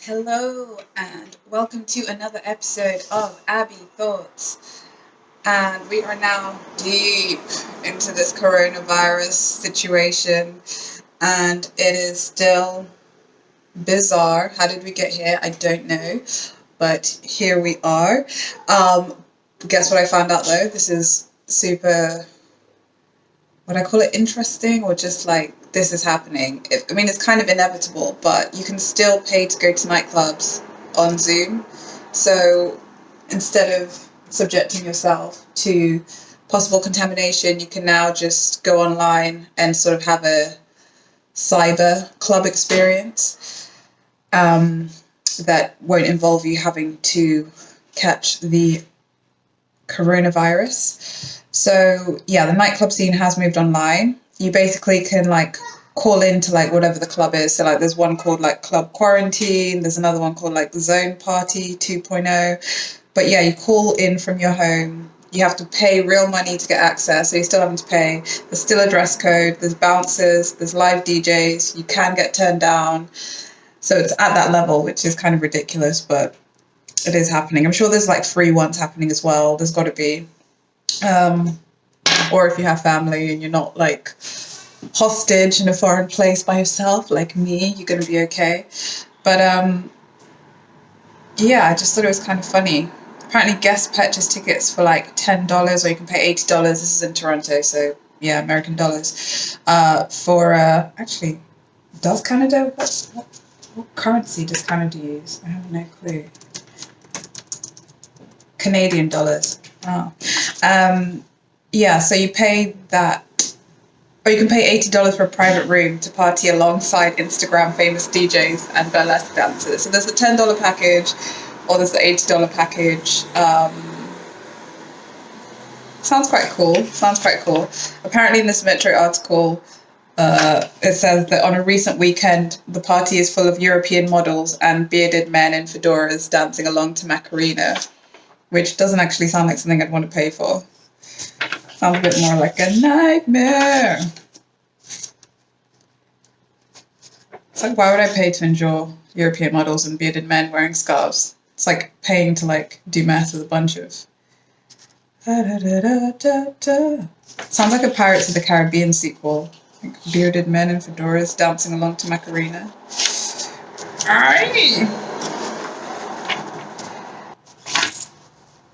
Hello, and welcome to another episode of Abbie Thoughts. And we are now deep into this coronavirus situation, and it is still bizarre. How did we get here? I don't know, but here we are. Guess what I found out though? This is super, would I call it interesting or just like this is happening? I mean, it's kind of inevitable, but you can still pay to go to nightclubs on Zoom. So instead of subjecting yourself to possible contamination, you can now just go online and sort of have a cyber club experience that won't involve you having to catch the coronavirus. So yeah, the nightclub scene has moved online. You basically can like call into like whatever the club is. So like there's one called like Club Quarantine, there's another one called like the Zone Party 2.0. But yeah, you call in from your home. You have to pay real money to get access, so you're still having to pay. There's still a dress code, there's bouncers, there's live DJs, you can get turned down. So it's at that level, which is kind of ridiculous, but it is happening. I'm sure there's like free ones happening as well. There's got to be. Or if you have family and you're not like hostage in a foreign place by yourself, like me, you're going to be okay. But yeah, I just thought it was kind of funny. Apparently, guests purchase tickets for like $10, or you can pay $80. This is in Toronto, so yeah, American dollars. For actually, does Canada what currency does Canada use? I have no clue. Canadian dollars. Oh. Yeah, so you pay that, or you can pay $80 for a private room to party alongside Instagram famous DJs and burlesque dancers. So there's the $10 package, or there's the $80 package. Sounds quite cool. Apparently in this Metro article, it says that on a recent weekend, the party is full of European models and bearded men in fedoras dancing along to Macarena, which doesn't actually sound like something I'd want to pay for. Sounds a bit more like a nightmare. It's like, why would I pay to enjoy European models and bearded men wearing scarves? It's like paying to like do meth with a bunch of. Sounds like a Pirates of the Caribbean sequel. Like bearded men in fedoras dancing along to Macarena. Aye.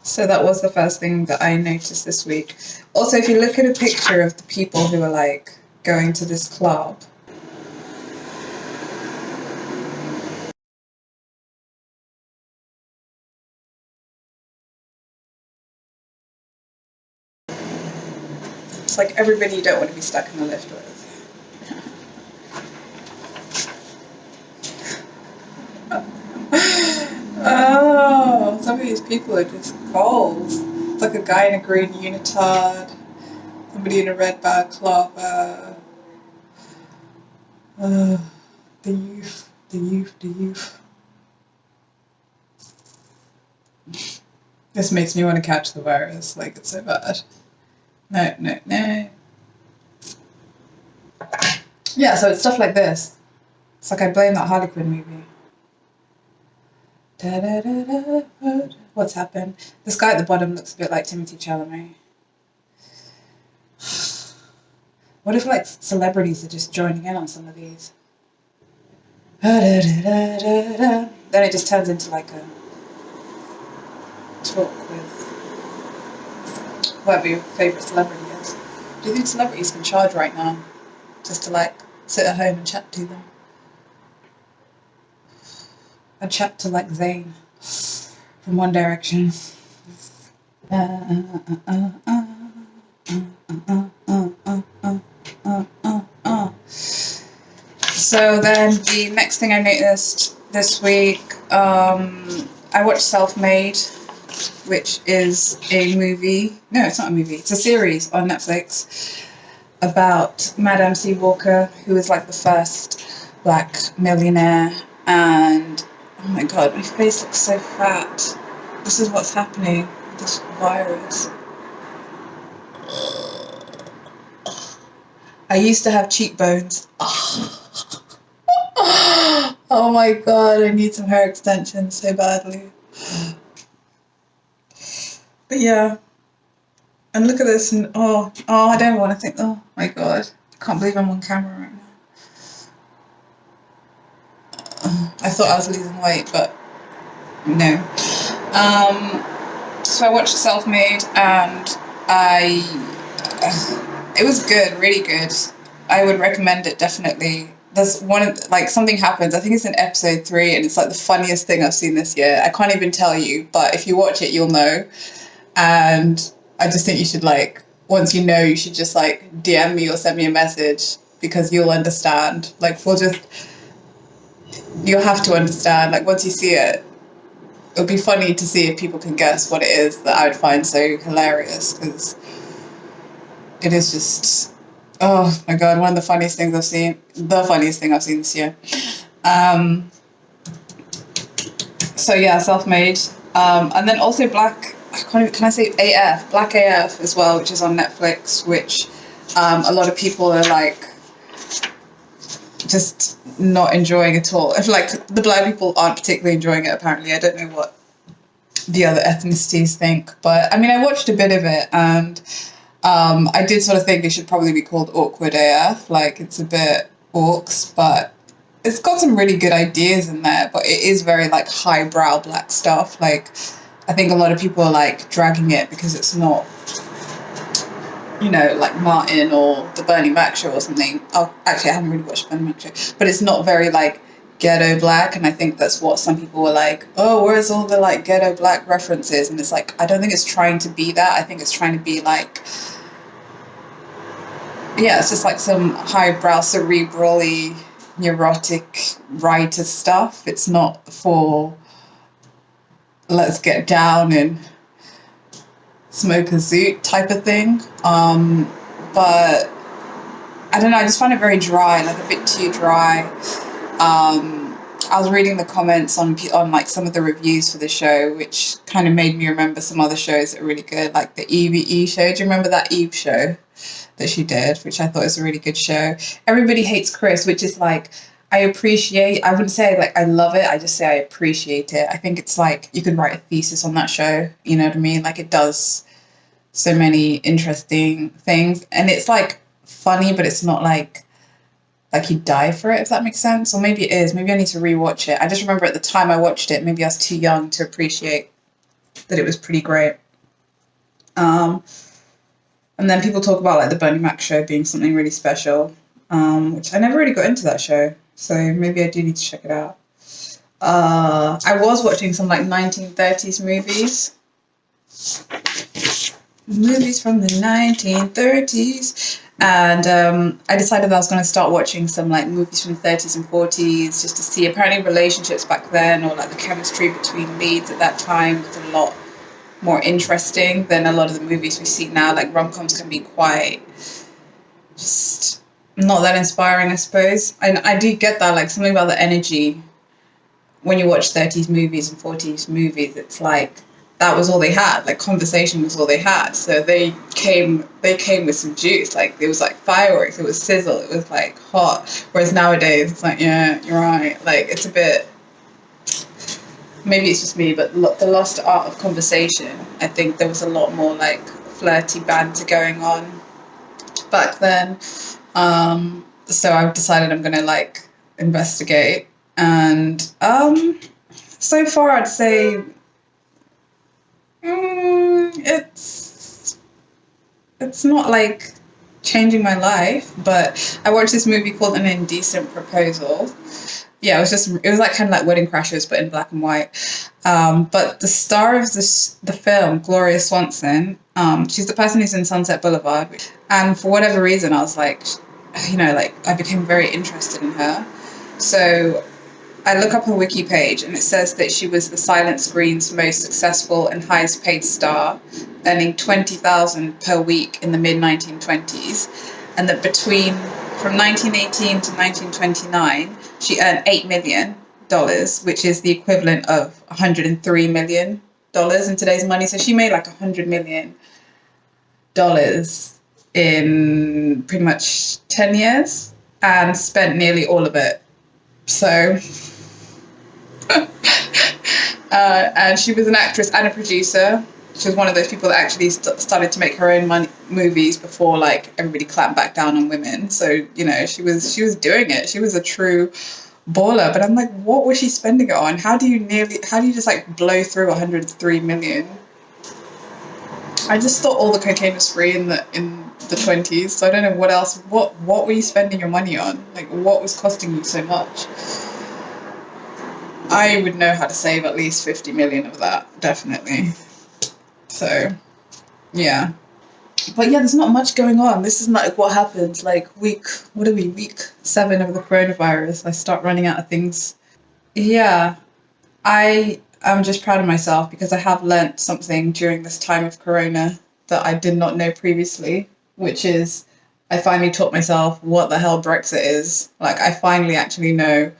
So that was the first thing that I noticed this week. Also, if you look at a picture of the people who are like going to this club, it's like everybody you don't want to be stuck in the lift with. Oh, some of these people are just goals. It's like a guy in a green unitard, somebody in a red balaclava. The youth. This makes me want to catch the virus. Like, it's so bad. No. Yeah, so it's stuff like this. It's like I blame that Harley Quinn movie. What's happened? This guy at the bottom looks a bit like Timothée Chalamet. What if like celebrities are just joining in on some of these? Then it just turns into like a talk with whoever your favourite celebrity is. Do you think celebrities can charge right now just to like sit at home and chat to them? A chat to like Zayn from One Direction. So then the next thing I noticed this week, I watched Self-Made, which is a movie. No, it's not a movie. It's a series on Netflix about Madame C. Walker, who is like the first black millionaire. And oh my god, my face looks so fat. This is what's happening with this virus. I used to have cheekbones. Oh my god, I need some hair extensions so badly. But yeah, and look at this, and I don't want to think. Oh my god, I can't believe I'm on camera right now. I thought I was losing weight, but no. So I watched Self-Made, and it was good, really good. I would recommend it definitely. There's like something happens. I think it's in episode 3, and it's like the funniest thing I've seen this year. I can't even tell you, but if you watch it, you'll know. And I just think you should once you know, you should just DM me or send me a message, because you'll understand. You'll have to understand. Once you see it, it'll be funny to see if people can guess what it is that I would find so hilarious, because it is just, oh my god, one of the funniest things I've seen. The funniest thing I've seen this year. So yeah, Self-Made. And then also can I say AF? BlackAF as well, which is on Netflix, which a lot of people are just not enjoying at all. I feel like the black people aren't particularly enjoying it, apparently. I don't know what the other ethnicities think, but I mean, I watched a bit of it, and I did sort of think it should probably be called Awkward AF. It's a bit orcs, but it's got some really good ideas in there, but it is very highbrow black stuff. I think a lot of people are dragging it because it's not, like Martin or the Bernie Mac show or something. Oh, actually, I haven't really watched Bernie Mac show, but it's not very ghetto black, and I think that's what some people were oh, where's all the ghetto black references? And it's I don't think it's trying to be that. I think it's trying to be yeah, it's just some highbrow, cerebrally, neurotic writer stuff. It's not for let's get down and smoke a zoot type of thing. But I don't know, I just find it very dry, a bit too dry. I was reading the comments on some of the reviews for the show, which kind of made me remember some other shows that are really good, like the Evie show. Do you remember that Eve show that she did, which I thought was a really good show? Everybody Hates Chris, which is I wouldn't say I love it, I just say I appreciate it. I think it's you could write a thesis on that show, you know what I mean? It does so many interesting things, and it's funny, but it's not you die for it, if that makes sense. Or maybe it is. Maybe I need to rewatch it. I just remember at the time I watched it, maybe I was too young to appreciate that it was pretty great. And then people talk about the Bernie Mac show being something really special, which I never really got into that show, so maybe I do need to check it out. I was watching some 1930s movies from the 1930s, and I decided I was going to start watching some movies from the 30s and 40s, just to see. Apparently relationships back then, or the chemistry between leads at that time, was a lot more interesting than a lot of the movies we see now. Rom Coms can be quite just not that inspiring, I suppose. I do get that, something about the energy when you watch 30s movies and 40s movies. It's that was all they had. Conversation was all they had. So they came with some juice. It was fireworks. It was sizzle. It was hot. Whereas nowadays it's yeah, you're right. It's a bit. Maybe it's just me, but the lost art of conversation. I think there was a lot more flirty banter going on back then. So I've decided I'm gonna investigate, and so far I'd say. It's not changing my life, but I watched this movie called An Indecent Proposal. Yeah, it was kind of Wedding Crashers, but in black and white. But the star of the film, Gloria Swanson, she's the person who's in Sunset Boulevard, and for whatever reason I was I became very interested in her. So I look up her wiki page, and it says that she was the silent screen's most successful and highest paid star, earning $20,000 per week in the mid-1920s, and that from 1918 to 1929, she earned $8 million, which is the equivalent of $103 million in today's money. So she made $100 million in pretty much 10 years, and spent nearly all of it So, and she was an actress and a producer. She was one of those people that actually started to make her own movies before like everybody clamped back down on women. So you know, she was doing it. She was a true baller. But I'm like, what was she spending it on? How do you just like blow through 103 million? I just thought all the cocaine was free in the 20s. So I don't know what else. What were you spending your money on? Like, what was costing you so much? I would know how to save at least 50 million of that, definitely. So, yeah. But yeah, there's not much going on. This is like what happens like week 7 of the coronavirus. I start running out of things. Yeah, I am just proud of myself because I have learnt something during this time of corona that I did not know previously, which is I finally taught myself what the hell Brexit is. Like, I finally actually know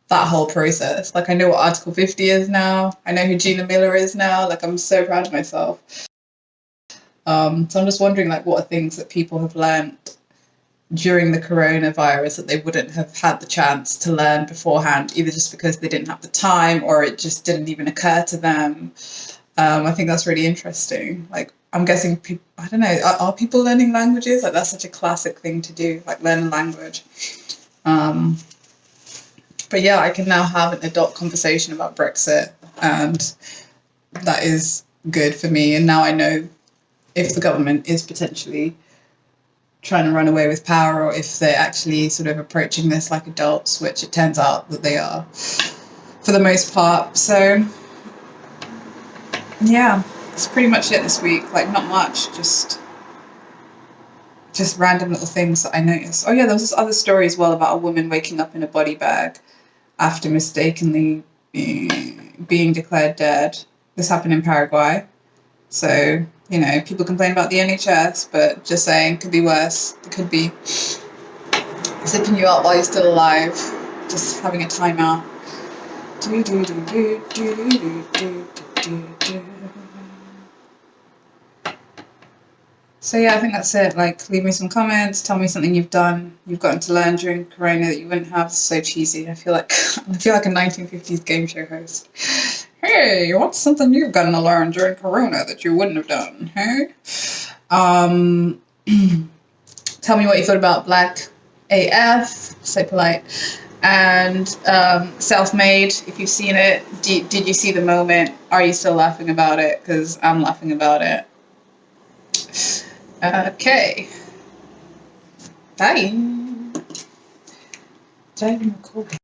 that whole process. Like, I know what Article 50 is now. I know who Gina Miller is now. Like, I'm so proud of myself. So I'm just wondering, like, what are things that people have learned during the coronavirus that they wouldn't have had the chance to learn beforehand, either just because they didn't have the time or it just didn't even occur to them. I think that's really interesting. Like, I'm guessing people, I don't know, are people learning languages? Like, that's such a classic thing to do, like learn a language. But yeah, I can now have an adult conversation about Brexit, and that is good for me. And now I know if the government is potentially trying to run away with power, or if they're actually sort of approaching this like adults, which it turns out that they are for the most part. So yeah, it's pretty much it this week. Like, not much, just random little things that I noticed. Oh yeah, there was this other story as well about a woman waking up in a body bag after mistakenly being declared dead. This happened in Paraguay. So, you know, people complain about the NHS, but just saying, could be worse. It could be zipping you out while you're still alive, just having a timeout. So yeah, I think that's it. Like, leave me some comments, tell me something you've gotten to learn during Corona that you wouldn't have. It's so cheesy. I feel like a 1950s game show host. Hey, what's something you've gotten to learn during Corona that you wouldn't have done? Hey, tell me what you thought about Black AF. So polite. And Self-Made, if you've seen it, did you see the moment? Are you still laughing about it? Because I'm laughing about it. Okay. Bye. Did I even record?